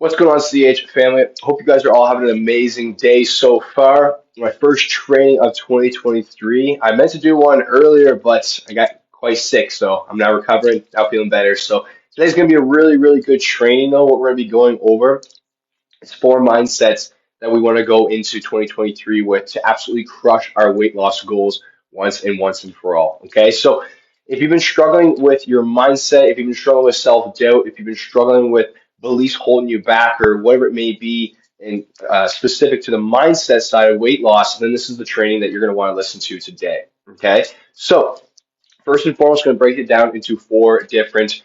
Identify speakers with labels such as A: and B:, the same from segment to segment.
A: What's going on, CH family? Hope you guys are all having an amazing day so far. My first training of 2023. I meant to do one earlier, but I got quite sick, so I'm now recovering, now feeling better. So today's going to be a really, really good training, though. What we're going to be going over is four mindsets that we want to go into 2023 with to absolutely crush our weight loss goals once and for all. Okay, so if you've been struggling with your mindset, if you've been struggling with self-doubt, if you've been struggling with beliefs holding you back, or whatever it may be, and specific to the mindset side of weight loss, then this is the training that you're going to want to listen to today. Okay, so first and foremost, going to break it down into four different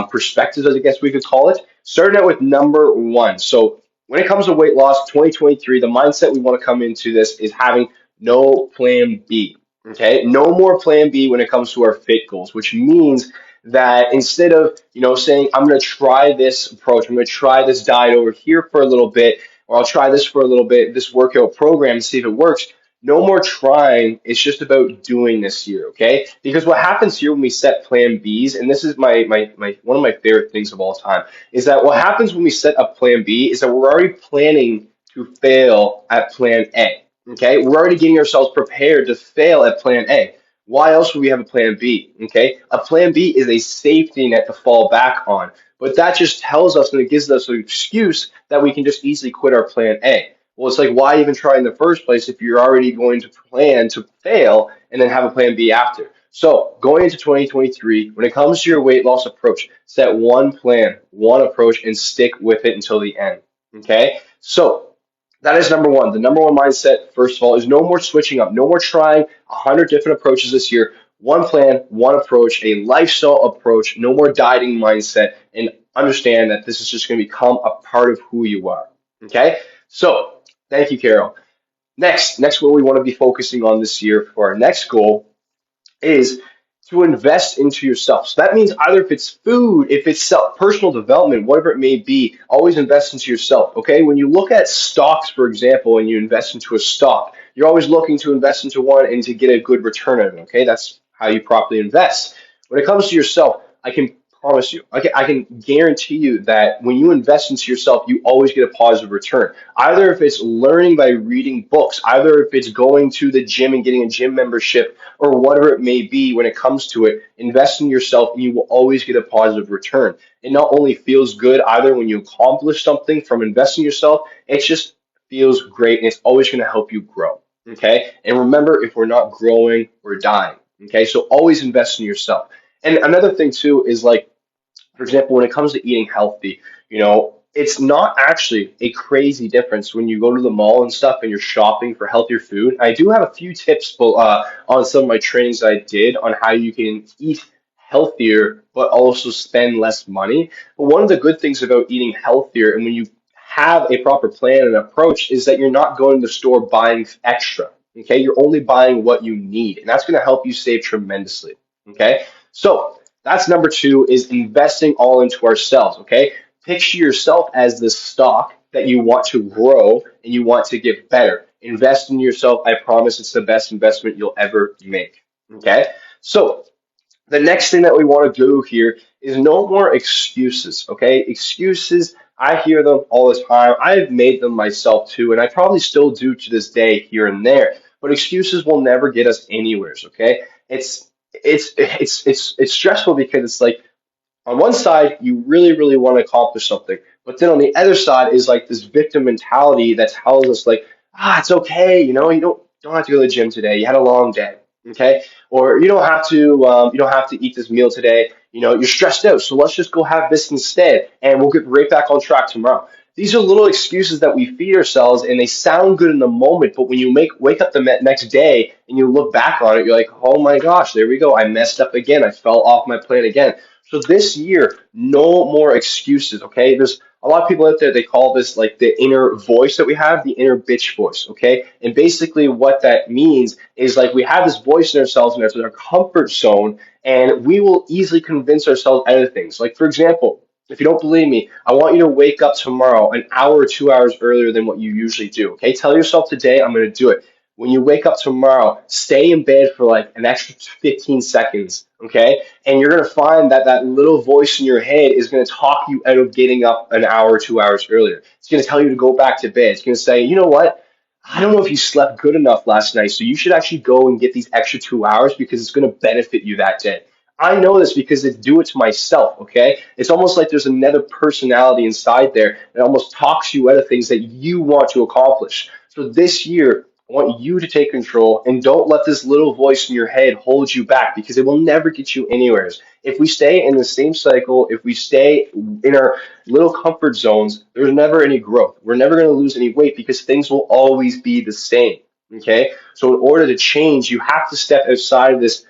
A: perspectives, I guess we could call it. Starting out with number one. So when it comes to weight loss, 2023, the mindset we want to come into this is having no plan B. Okay, no more plan B when it comes to our fit goals, which means that instead of saying I'm going to try this approach, I'm going to try this diet over here for a little bit, or I'll try this for a little bit, this workout program, see if it works. No more trying. It's just about doing this year, okay? Because what happens here when we set plan Bs, and this is my one of my favorite things of all time, is that what happens when we set up plan B is that we're already planning to fail at plan A. Okay, we're already getting ourselves prepared to fail at plan A. Why else would we have a plan B? Okay, a plan B is a safety net to fall back on, but that just tells us and it gives us an excuse that we can just easily quit our plan A. Well, it's like, why even try in the first place if you're already going to plan to fail and then have a plan B after? So, going into 2023, when it comes to your weight loss approach, set one plan, one approach, and stick with it until the end. Okay? So, that is number one. The number one mindset, first of all, is no more switching up, no more trying 100 different approaches this year. One plan, one approach, a lifestyle approach, no more dieting mindset, and understand that this is just going to become a part of who you are. Okay? So, thank you, Carol. Next, what we want to be focusing on this year for our next goal is to invest into yourself. So that means either if it's food, if it's personal development, whatever it may be, always invest into yourself. Okay, when you look at stocks, for example, and you invest into a stock, you're always looking to invest into one and to get a good return on it. Okay, that's how you properly invest. When it comes to yourself, I can promise you, I can guarantee you that when you invest into yourself, you always get a positive return. Either if it's learning by reading books, either if it's going to the gym and getting a gym membership, or whatever it may be when it comes to it, invest in yourself and you will always get a positive return. It not only feels good either when you accomplish something from investing in yourself, it just feels great and it's always going to help you grow. Okay. And remember, if we're not growing, we're dying. Okay. So always invest in yourself. And another thing too is like, for example, when it comes to eating healthy, it's not actually a crazy difference when you go to the mall and stuff and you're shopping for healthier food. I do have a few tips on some of my trainings that I did on how you can eat healthier but also spend less money. But one of the good things about eating healthier and when you have a proper plan and approach is that you're not going to the store buying extra. Okay, you're only buying what you need, and that's going to help you save tremendously. Okay, so that's number two is investing all into ourselves. Okay, picture yourself as the stock that you want to grow and you want to get better. Invest in yourself. I promise it's the best investment you'll ever make. Okay, so the next thing that we want to do here is no more excuses. Okay, excuses. I hear them all the time. I've made them myself too, and I probably still do to this day here and there. But excuses will never get us anywhere. Okay, it's stressful because it's like on one side you really want to accomplish something, but then on the other side is like this victim mentality that tells us like, it's okay, you don't have to go to the gym today. You had a long day, okay? Or you don't have to eat this meal today. You're stressed out, so let's just go have this instead, and we'll get right back on track tomorrow. These are little excuses that we feed ourselves, and they sound good in the moment, but when you wake up the next day and you look back on it, you're like, oh my gosh, there we go. I messed up again. I fell off my plan again. So this year, no more excuses, okay? There's a lot of people out there, they call this like the inner voice that we have, the inner bitch voice, okay? And basically what that means is like we have this voice in ourselves and it's in our comfort zone, and we will easily convince ourselves other things. Like, for example, if you don't believe me, I want you to wake up tomorrow an hour or 2 hours earlier than what you usually do, okay? Tell yourself today, I'm going to do it. When you wake up tomorrow, stay in bed for like an extra 15 seconds, okay? And you're gonna find that that little voice in your head is gonna talk you out of getting up an hour, 2 hours earlier. It's gonna tell you to go back to bed. It's gonna say, you know what? I don't know if you slept good enough last night, so you should actually go and get these extra 2 hours because it's going to benefit you that day. I know this because I do it to myself, okay? It's almost like there's another personality inside there that almost talks you out of things that you want to accomplish. So this year, I want you to take control and don't let this little voice in your head hold you back because it will never get you anywhere. If we stay in the same cycle, if we stay in our little comfort zones, there's never any growth. We're never going to lose any weight because things will always be the same. Okay. So in order to change, you have to step outside of this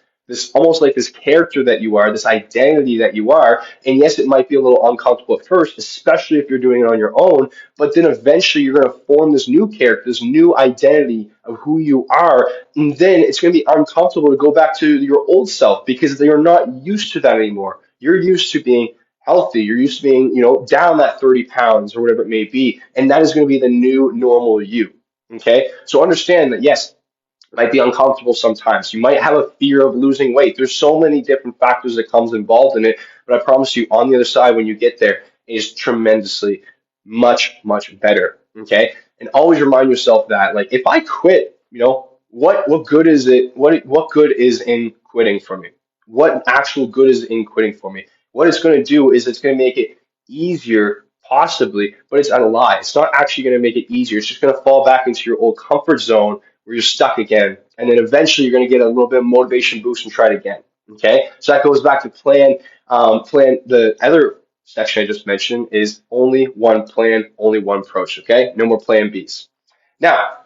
A: almost like this character that you are, this identity that you are. And yes, it might be a little uncomfortable at first, especially if you're doing it on your own, but then eventually you're going to form this new character, this new identity of who you are. And then it's going to be uncomfortable to go back to your old self because you're not used to that anymore. You're used to being healthy. You're used to being, down that 30 pounds or whatever it may be. And that is going to be the new normal you. Okay. So understand that, yes, it might be uncomfortable sometimes. You might have a fear of losing weight. There's so many different factors that comes involved in it. But I promise you, on the other side, when you get there, it is tremendously much, much better. Okay. And always remind yourself that, like, if I quit, what good is it? What good is in quitting for me? What actual good is in quitting for me? What it's going to do is it's going to make it easier, possibly, but it's a lie. It's not actually going to make it easier. It's just going to fall back into your old comfort zone where you're stuck again. And then eventually you're going to get a little bit of motivation boost and try it again. Okay. So that goes back to plan. The other section I just mentioned is only one plan, only one approach. Okay. No more plan Bs. Now,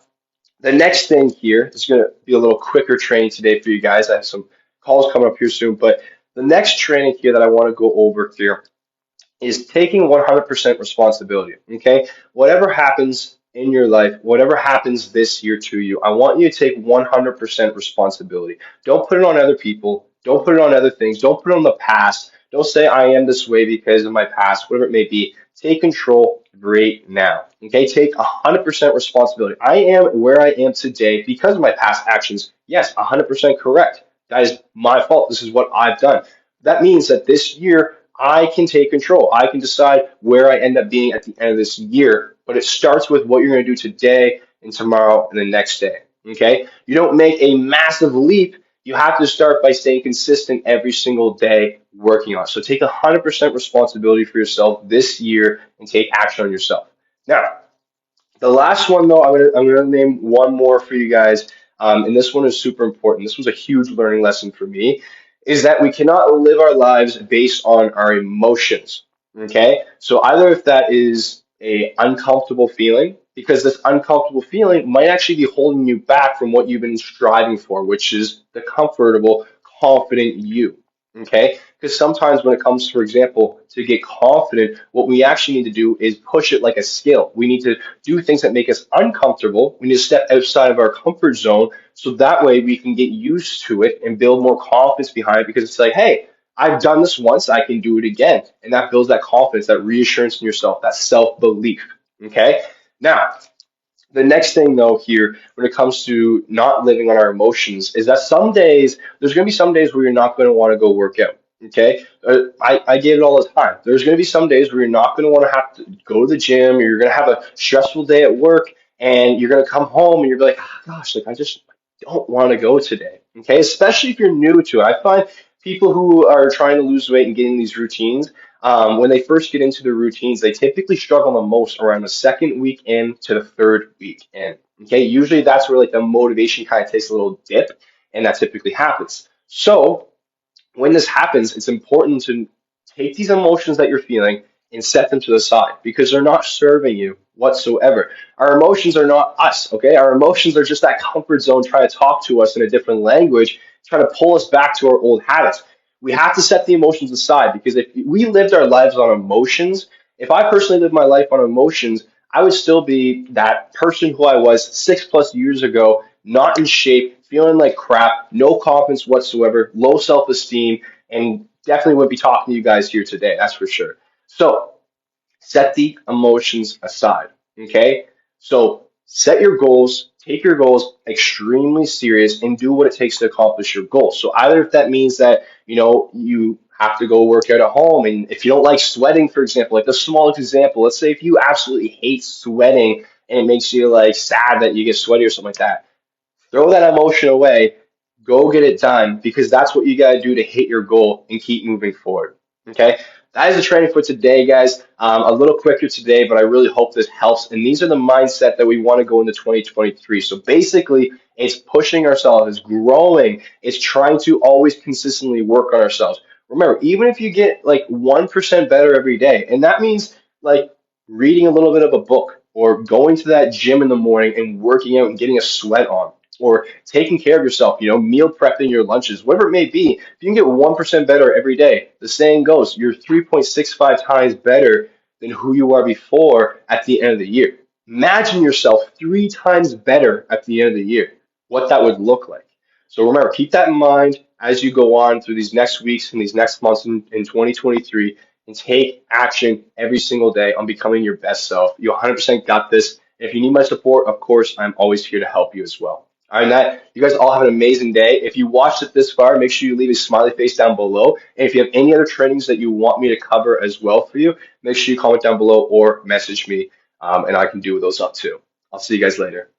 A: the next thing here is going to be a little quicker training today for you guys. I have some calls coming up here soon, but the next training here that I want to go over here is taking 100% responsibility. Okay. Whatever happens in your life, whatever happens this year to you, I want you to take 100% responsibility. Don't put it on other people. Don't put it on other things. Don't put it on the past. Don't say I am this way because of my past, whatever it may be. Take control right now. Okay. Take 100% responsibility. I am where I am today because of my past actions. Yes, 100% correct. That is my fault. This is what I've done. That means that this year, I can take control. I can decide where I end up being at the end of this year, but it starts with what you're going to do today and tomorrow and the next day. Okay? You don't make a massive leap. You have to start by staying consistent every single day working on it. So take 100% responsibility for yourself this year and take action on yourself. Now, the last one, though, I'm gonna name one more for you guys, and this one is super important. This was a huge learning lesson for me, is that we cannot live our lives based on our emotions. Okay, so either if that is a uncomfortable feeling, because this uncomfortable feeling might actually be holding you back from what you've been striving for, which is the comfortable, confident you. Okay, because sometimes when it comes, for example, to get confident, what we actually need to do is push it like a skill. We need to do things that make us uncomfortable. We need to step outside of our comfort zone so that way we can get used to it and build more confidence behind it because it's like, hey, I've done this once, I can do it again. And that builds that confidence, that reassurance in yourself, that self belief. Okay, now the next thing, though, here, when it comes to not living on our emotions, is that some days, there's going to be some days where you're not going to want to go work out. Okay. I get it all the time. There's going to be some days where you're not going to want to have to go to the gym, or you're going to have a stressful day at work, and you're going to come home and you're like, oh, gosh, like I just don't want to go today. Okay. Especially if you're new to it. I find people who are trying to lose weight and getting these routines, when they first get into the routines, they typically struggle the most around the second week in to the third week in. Okay, usually that's where like the motivation kind of takes a little dip, and that typically happens. So when this happens, it's important to take these emotions that you're feeling and set them to the side because they're not serving you whatsoever. Our emotions are not us, okay? Our emotions are just that comfort zone trying to talk to us in a different language, trying to pull us back to our old habits. We have to set the emotions aside because if we lived our lives on emotions, if I personally lived my life on emotions, I would still be that person who I was 6+ years ago, not in shape, feeling like crap, no confidence whatsoever, low self-esteem, and definitely wouldn't be talking to you guys here today, that's for sure. So set the emotions aside, okay? So set your goals, take your goals extremely serious and do what it takes to accomplish your goals. So either if that means that, you have to go work out at home, and if you don't like sweating, for example, like the smallest example, let's say if you absolutely hate sweating and it makes you like sad that you get sweaty or something like that, throw that emotion away, go get it done because that's what you got to do to hit your goal and keep moving forward. Okay, that is the training for today, guys. A little quicker today, but I really hope this helps. And these are the mindset that we want to go into 2023. So basically, it's pushing ourselves, it's growing, it's trying to always consistently work on ourselves. Remember, even if you get like 1% better every day, and that means like reading a little bit of a book or going to that gym in the morning and working out and getting a sweat on or taking care of yourself, meal prepping your lunches, whatever it may be. If you can get 1% better every day, the saying goes, you're 3.65 times better than who you are before at the end of the year. Imagine yourself 3 times better at the end of the year, what that would look like. So remember, keep that in mind as you go on through these next weeks and these next months in 2023 and take action every single day on becoming your best self. You 100% got this. If you need my support, of course, I'm always here to help you as well. All right, Matt, you guys all have an amazing day. If you watched it this far, make sure you leave a smiley face down below. And if you have any other trainings that you want me to cover as well for you, make sure you comment down below or message me, and I can do those up too. I'll see you guys later.